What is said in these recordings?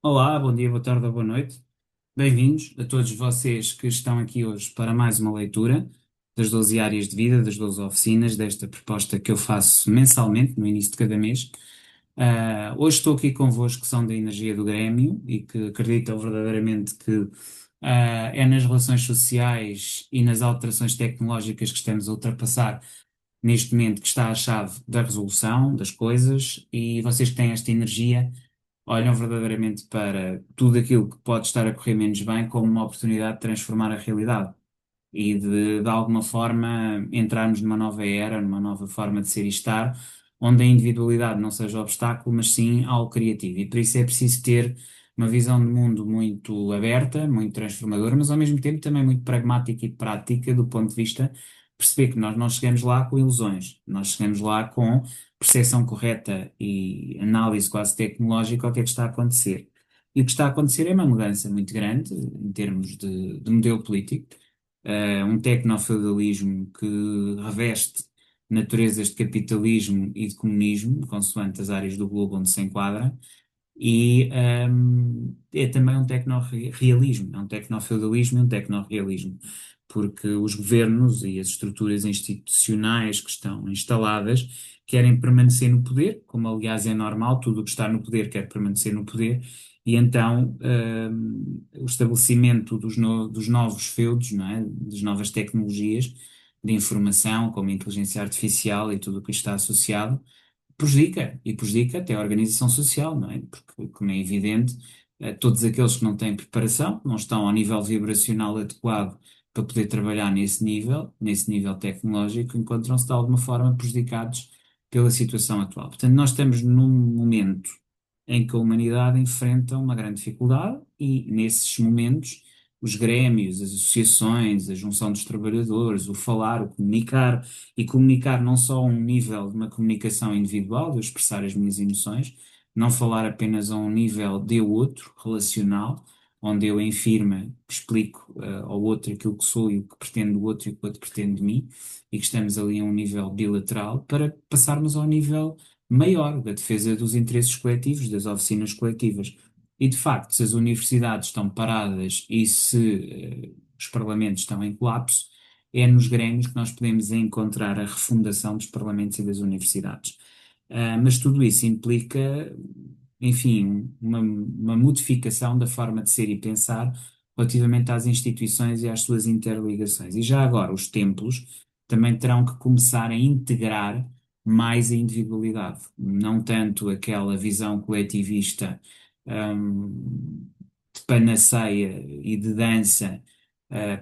Olá, bom dia, boa tarde ou boa noite. Bem-vindos a todos vocês que estão aqui hoje para mais uma leitura das 12 áreas de vida, das 12 oficinas, desta proposta que eu faço mensalmente, no início de cada mês. Hoje estou aqui convosco que são da energia do Grêmio e que acreditam verdadeiramente que é nas relações sociais e nas alterações tecnológicas que estamos a ultrapassar neste momento que está a chave da resolução das coisas e vocês que têm esta energia olham verdadeiramente para tudo aquilo que pode estar a correr menos bem como uma oportunidade de transformar a realidade e de alguma forma, entrarmos numa nova era, numa nova forma de ser e estar, onde a individualidade não seja obstáculo, mas sim algo criativo. E por isso é preciso ter uma visão de mundo muito aberta, muito transformadora, mas ao mesmo tempo também muito pragmática e prática do ponto de vista perceber que nós não chegamos lá com ilusões, nós chegamos lá com percepção correta e análise quase tecnológica ao que é que está a acontecer. E o que está a acontecer é uma mudança muito grande em termos de modelo político, um tecnofeudalismo que reveste naturezas de capitalismo e de comunismo, consoante as áreas do globo onde se enquadra, e é também um tecnorrealismo, é um tecnofeudalismo e um tecnorrealismo, porque os governos e as estruturas institucionais que estão instaladas querem permanecer no poder, como aliás é normal, tudo o que está no poder quer permanecer no poder, e então o estabelecimento dos novos feudos, não é? Das novas tecnologias de informação, como a inteligência artificial e tudo o que está associado prejudica, e prejudica até a organização social, não é? Porque, como é evidente, todos aqueles que não têm preparação, não estão ao nível vibracional adequado para poder trabalhar nesse nível tecnológico, encontram-se de alguma forma prejudicados pela situação atual. Portanto, nós estamos num momento em que a humanidade enfrenta uma grande dificuldade e, nesses momentos, os grémios, as associações, a junção dos trabalhadores, o falar, o comunicar, e comunicar não só a um nível de uma comunicação individual, de eu expressar as minhas emoções, não falar apenas a um nível de eu outro, relacional, onde eu em firma explico ao outro aquilo que sou e o que pretendo do outro e o que o outro pretende de mim, e que estamos ali a um nível bilateral, para passarmos ao nível maior da defesa dos interesses coletivos, das oficinas coletivas. E de facto, se as universidades estão paradas e se os parlamentos estão em colapso, é nos grêmios que nós podemos encontrar a refundação dos parlamentos e das universidades. Mas tudo isso implica, enfim, uma modificação da forma de ser e pensar relativamente às instituições e às suas interligações. E já agora, os templos também terão que começar a integrar mais a individualidade, não tanto aquela visão coletivista, de panaceia e de dança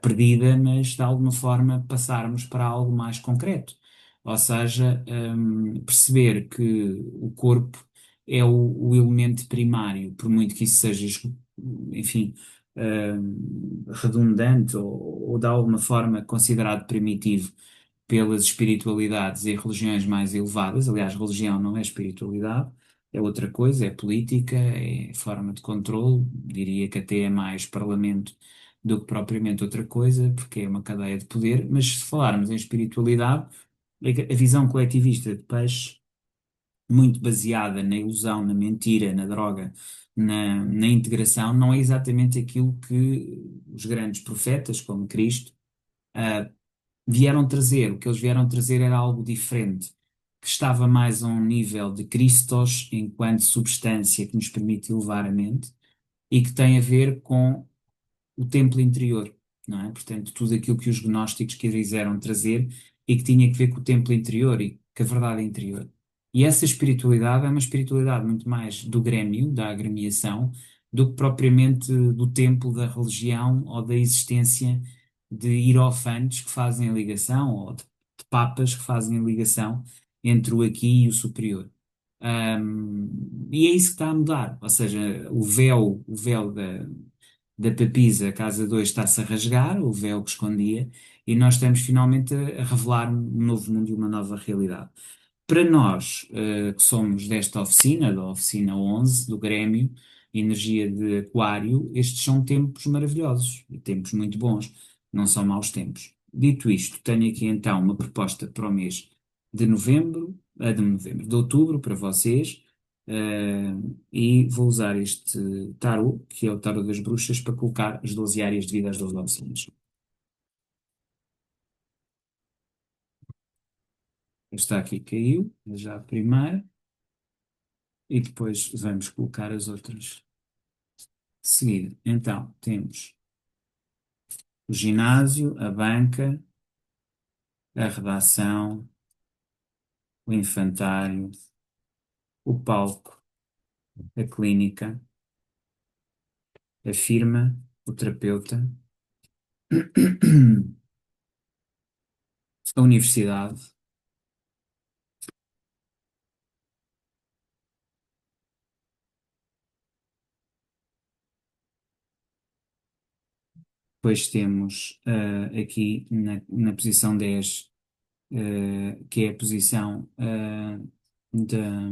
perdida, mas de alguma forma passarmos para algo mais concreto. Ou seja, perceber que o corpo é o elemento primário, por muito que isso seja, enfim, redundante ou de alguma forma considerado primitivo pelas espiritualidades e religiões mais elevadas. Aliás, religião não é espiritualidade, é outra coisa, é política, é forma de controle, diria que até é mais parlamento do que propriamente outra coisa, porque é uma cadeia de poder, mas se falarmos em espiritualidade, a visão coletivista de peixe, muito baseada na ilusão, na mentira, na droga, na integração, não é exatamente aquilo que os grandes profetas, como Cristo, ah, vieram trazer. O que eles vieram trazer era algo diferente, que estava mais a um nível de Christos enquanto substância que nos permite elevar a mente e que tem a ver com o templo interior, não é? Portanto, tudo aquilo que os gnósticos quiseram trazer e que tinha que ver com o templo interior e com a verdade interior. E essa espiritualidade é uma espiritualidade muito mais do grêmio, da agremiação, do que propriamente do templo da religião ou da existência de hierofantes que fazem a ligação, ou de papas que fazem a ligação entre o aqui e o superior. E é isso que está a mudar, ou seja, o véu da papisa, Casa 2 está-se a rasgar, o véu que escondia, e nós estamos finalmente a revelar um novo mundo e uma nova realidade. Para nós, que somos desta oficina, da oficina 11 do Grêmio, Energia de Aquário, estes são tempos maravilhosos, e tempos muito bons, não são maus tempos. Dito isto, tenho aqui então uma proposta para o mês de novembro, de outubro, para vocês, E vou usar este tarot, que é o tarot das bruxas, para colocar as 12 áreas de vida às 12 oficinas. Esta aqui caiu, já a primeira, e depois vamos colocar as outras de seguida. Então, temos o ginásio, a banca, a redação, o infantário, o palco, a clínica, a firma, o terapeuta, a universidade. Depois temos aqui na posição 10, que é a posição da-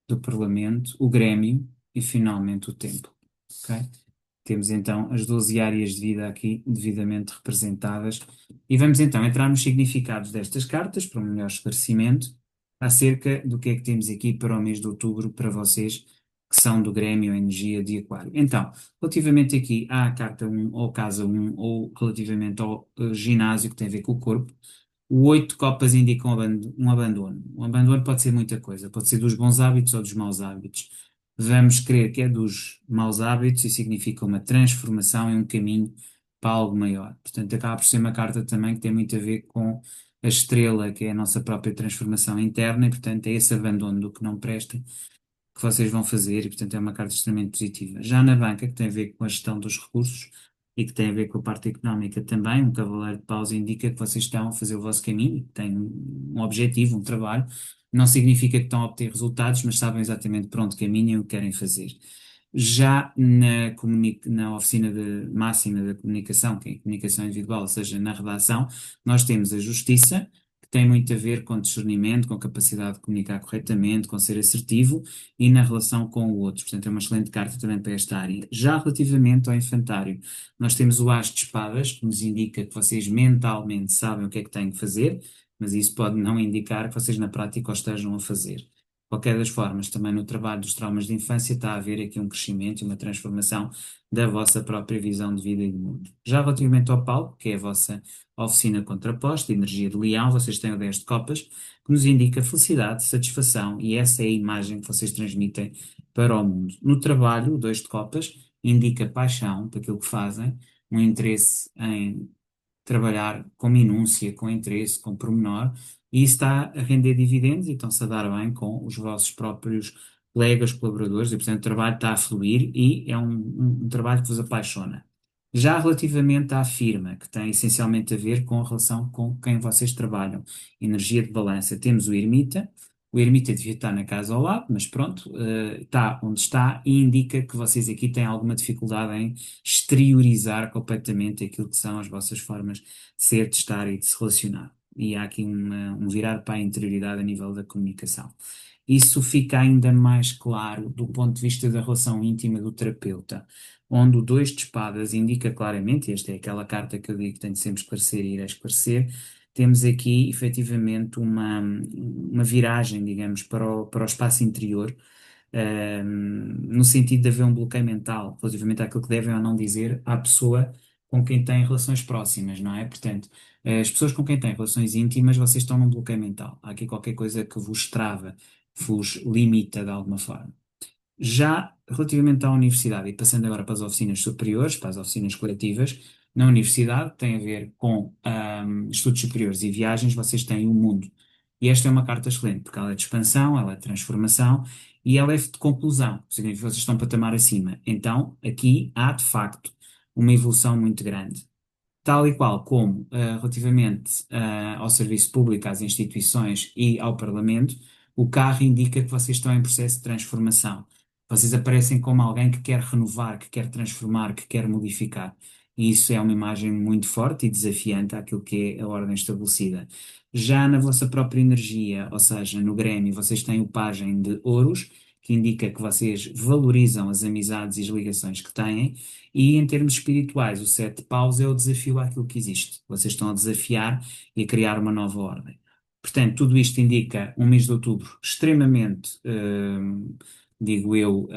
do Parlamento, o Grêmio e finalmente o Templo. Ok? Temos então as 12 áreas de vida aqui devidamente representadas e vamos então entrar nos significados destas cartas para um melhor esclarecimento acerca do que é que temos aqui para o mês de outubro para vocês que são do Grêmio Energia de Aquário. Então, relativamente aqui à carta 1 ou casa 1 ou relativamente ao ginásio que tem a ver com o corpo, o 8 de copas indica um abandono. Um abandono pode ser muita coisa, pode ser dos bons hábitos ou dos maus hábitos. Vamos crer que é dos maus hábitos e significa uma transformação e um caminho para algo maior. Portanto, acaba por ser uma carta também que tem muito a ver com a estrela, que é a nossa própria transformação interna, e portanto é esse abandono do que não presta que vocês vão fazer, e portanto é uma carta extremamente positiva. Já na banca, que tem a ver com a gestão dos recursos e que tem a ver com a parte económica também, um cavaleiro de paus indica que vocês estão a fazer o vosso caminho, têm um objetivo, um trabalho. Não significa que estão a obter resultados, mas sabem exatamente para onde caminham e o que querem fazer. Já na oficina máxima da comunicação, que é a comunicação individual, ou seja, na redação, nós temos a justiça, que tem muito a ver com discernimento, com capacidade de comunicar corretamente, com ser assertivo e na relação com o outro. Portanto, é uma excelente carta também para esta área. Já relativamente ao infantário, nós temos o As de Espadas, que nos indica que vocês mentalmente sabem o que é que têm que fazer, mas isso pode não indicar que vocês na prática o estejam a fazer. Qualquer das formas, também no trabalho dos traumas de infância está a haver aqui um crescimento e uma transformação da vossa própria visão de vida e de mundo. Já relativamente ao palco, que é a vossa oficina contraposta, energia de leão, vocês têm o 10 de copas, que nos indica felicidade, satisfação, e essa é a imagem que vocês transmitem para o mundo. No trabalho, o 2 de copas indica paixão por aquilo que fazem, um interesse em trabalhar com minúcia, com interesse, com pormenor, e isso está a render dividendos e estão-se a dar bem com os vossos próprios colegas, colaboradores, e portanto o trabalho está a fluir e é um trabalho que vos apaixona. Já relativamente à firma, que tem essencialmente a ver com a relação com quem vocês trabalham, energia de balança, temos o ermita. O ermita devia estar na casa ao lado, mas pronto, está onde está e indica que vocês aqui têm alguma dificuldade em exteriorizar completamente aquilo que são as vossas formas de ser, de estar e de se relacionar. E há aqui um virar para a interioridade a nível da comunicação. Isso fica ainda mais claro do ponto de vista da relação íntima do terapeuta, onde o 2 de espadas indica claramente, e esta é aquela carta que eu digo que tenho de sempre esclarecer e irei esclarecer, temos aqui efetivamente uma viragem, digamos, para o espaço interior, no sentido de haver um bloqueio mental relativamente àquilo que devem ou não dizer à pessoa com quem têm relações próximas, não é? Portanto, as pessoas com quem têm relações íntimas, vocês estão num bloqueio mental. Há aqui qualquer coisa que vos trava, vos limita de alguma forma. Já relativamente à universidade, e passando agora para as oficinas superiores, para as oficinas coletivas, na universidade tem a ver com estudos superiores e viagens, vocês têm o mundo. E esta é uma carta excelente, porque ela é de expansão, ela é de transformação e ela é de conclusão, significa que vocês estão um patamar acima. Então, aqui há, de facto, uma evolução muito grande. Tal e qual como relativamente ao serviço público, às instituições e ao Parlamento, o carro indica que vocês estão em processo de transformação. Vocês aparecem como alguém que quer renovar, que quer transformar, que quer modificar. E isso é uma imagem muito forte e desafiante àquilo que é a ordem estabelecida. Já na vossa própria energia, ou seja, no Grêmio, vocês têm o pajem de ouros, que indica que vocês valorizam as amizades e as ligações que têm, e em termos espirituais, o 7 de paus é o desafio àquilo que existe. Vocês estão a desafiar e a criar uma nova ordem. Portanto, tudo isto indica um mês de outubro extremamente, digo eu,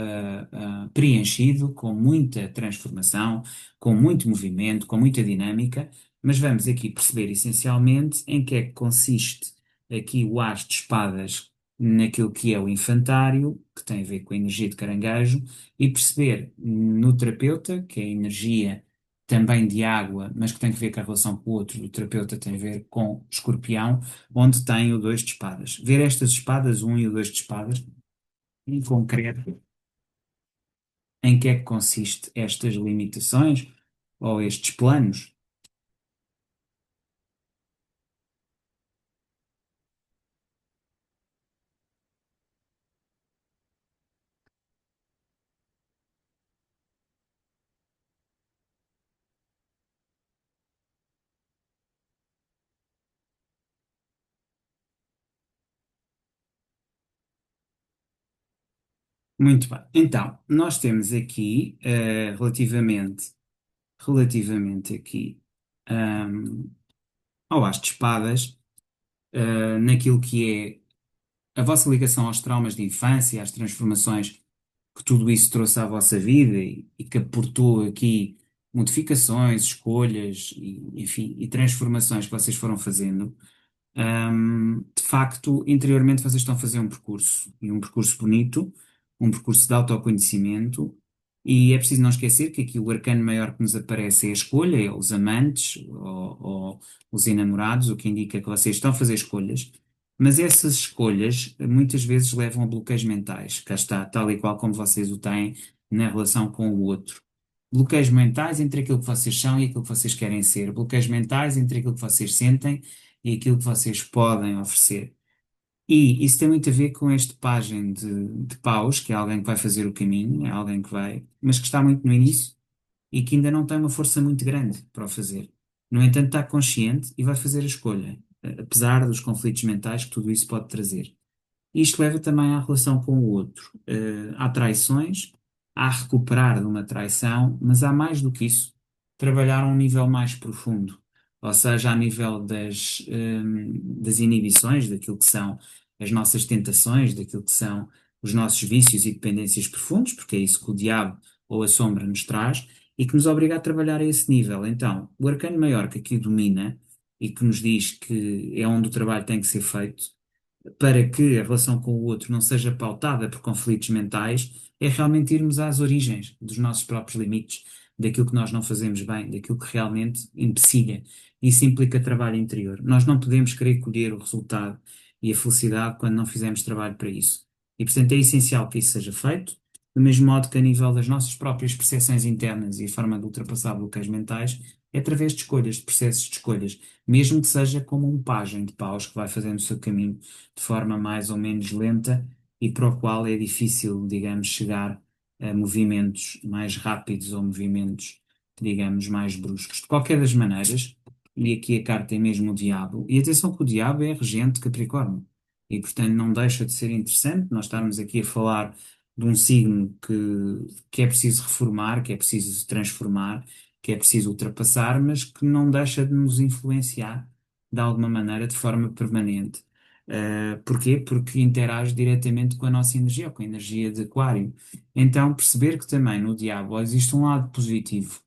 preenchido, com muita transformação, com muito movimento, com muita dinâmica, mas vamos aqui perceber essencialmente em que é que consiste aqui o as de espadas naquilo que é o infantário, que tem a ver com a energia de caranguejo, e perceber no terapeuta, que é a energia também de água, mas que tem a ver com a relação com o outro, do terapeuta tem a ver com escorpião, onde tem o dois de espadas. Ver estas espadas, um e o dois de espadas, em concreto, em que é que consiste estas limitações ou estes planos. Muito bem. Então, nós temos aqui, relativamente aqui, ao as de espadas, naquilo que é a vossa ligação aos traumas de infância, às transformações que tudo isso trouxe à vossa vida e que aportou aqui modificações, escolhas e, enfim, e transformações que vocês foram fazendo. De facto, interiormente vocês estão a fazer um percurso, e um percurso bonito, um percurso de autoconhecimento, e é preciso não esquecer que aqui o arcano maior que nos aparece é a escolha, é os amantes ou os enamorados, o que indica que vocês estão a fazer escolhas, mas essas escolhas muitas vezes levam a bloqueios mentais, cá está, tal e qual como vocês o têm na relação com o outro. Bloqueios mentais entre aquilo que vocês são e aquilo que vocês querem ser, bloqueios mentais entre aquilo que vocês sentem e aquilo que vocês podem oferecer. E isso tem muito a ver com este pajem de paus, que é alguém que vai fazer o caminho, é alguém que vai, mas que está muito no início e que ainda não tem uma força muito grande para o fazer. No entanto, está consciente e vai fazer a escolha, apesar dos conflitos mentais que tudo isso pode trazer. Isto leva também à relação com o outro. Há traições, há recuperar de uma traição, mas há mais do que isso. Trabalhar a um nível mais profundo, ou seja, a nível das inibições, daquilo que são as nossas tentações, daquilo que são os nossos vícios e dependências profundos, porque é isso que o diabo ou a sombra nos traz, e que nos obriga a trabalhar a esse nível. Então, o arcano maior que aqui domina e que nos diz que é onde o trabalho tem que ser feito para que a relação com o outro não seja pautada por conflitos mentais, é realmente irmos às origens dos nossos próprios limites, daquilo que nós não fazemos bem, daquilo que realmente empecilha. Isso implica trabalho interior. Nós não podemos querer colher o resultado e a felicidade quando não fizermos trabalho para isso. E, portanto, é essencial que isso seja feito, do mesmo modo que a nível das nossas próprias percepções internas e a forma de ultrapassar bloqueios mentais, é através de escolhas, de processos de escolhas, mesmo que seja como um pajem de paus que vai fazendo o seu caminho de forma mais ou menos lenta e para o qual é difícil, digamos, chegar a movimentos mais rápidos ou movimentos, digamos, mais bruscos. De qualquer das maneiras, e aqui a carta é mesmo o diabo, e atenção que o diabo é regente de Capricórnio, e portanto não deixa de ser interessante nós estarmos aqui a falar de um signo que é preciso reformar, que é preciso transformar, que é preciso ultrapassar, mas que não deixa de nos influenciar de alguma maneira, de forma permanente. Porquê? Porque interage diretamente com a nossa energia, com a energia de Aquário. Então, perceber que também no diabo existe um lado positivo,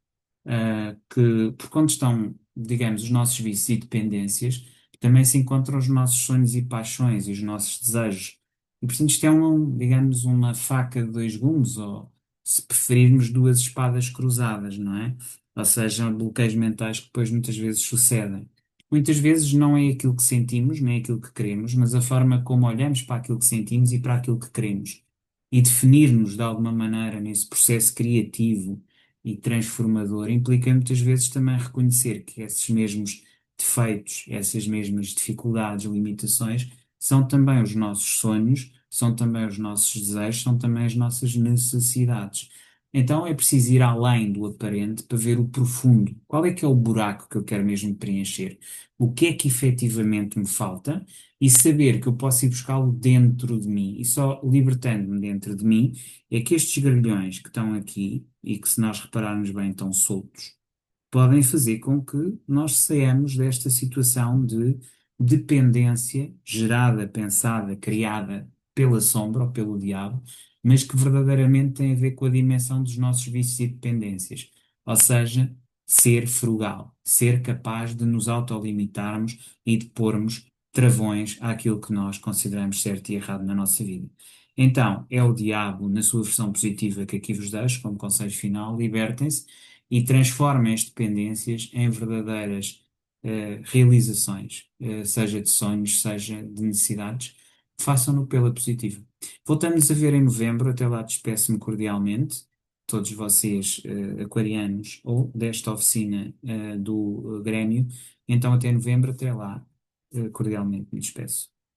que por quando estão, digamos, os nossos vícios e dependências, também se encontram os nossos sonhos e paixões e os nossos desejos. E portanto, isto é, digamos, uma faca de dois gumes, ou se preferirmos, duas espadas cruzadas, não é? Ou seja, bloqueios mentais que depois muitas vezes sucedem. Muitas vezes não é aquilo que sentimos, nem aquilo que queremos, mas a forma como olhamos para aquilo que sentimos e para aquilo que queremos. E definir-nos de alguma maneira nesse processo criativo e transformador implica muitas vezes também reconhecer que esses mesmos defeitos, essas mesmas dificuldades, limitações, são também os nossos sonhos, são também os nossos desejos, são também as nossas necessidades. Então é preciso ir além do aparente para ver o profundo. Qual é que é o buraco que eu quero mesmo preencher? O que é que efetivamente me falta? E saber que eu posso ir buscá-lo dentro de mim. E só libertando-me dentro de mim é que estes grilhões que estão aqui, e que se nós repararmos bem estão soltos, podem fazer com que nós saiamos desta situação de dependência gerada, pensada, criada pela sombra ou pelo diabo, mas que verdadeiramente tem a ver com a dimensão dos nossos vícios e dependências. Ou seja, ser frugal, ser capaz de nos autolimitarmos e de pormos travões àquilo que nós consideramos certo e errado na nossa vida. Então, é o diabo, na sua versão positiva, que aqui vos deixo, como conselho final: libertem-se e transformem as dependências em verdadeiras realizações, seja de sonhos, seja de necessidades. Façam-no pela positiva. Voltamos a ver em novembro. Até lá, despeço-me cordialmente, todos vocês, aquarianos, ou desta oficina, do Grêmio. Então, até novembro, até lá, cordialmente me despeço.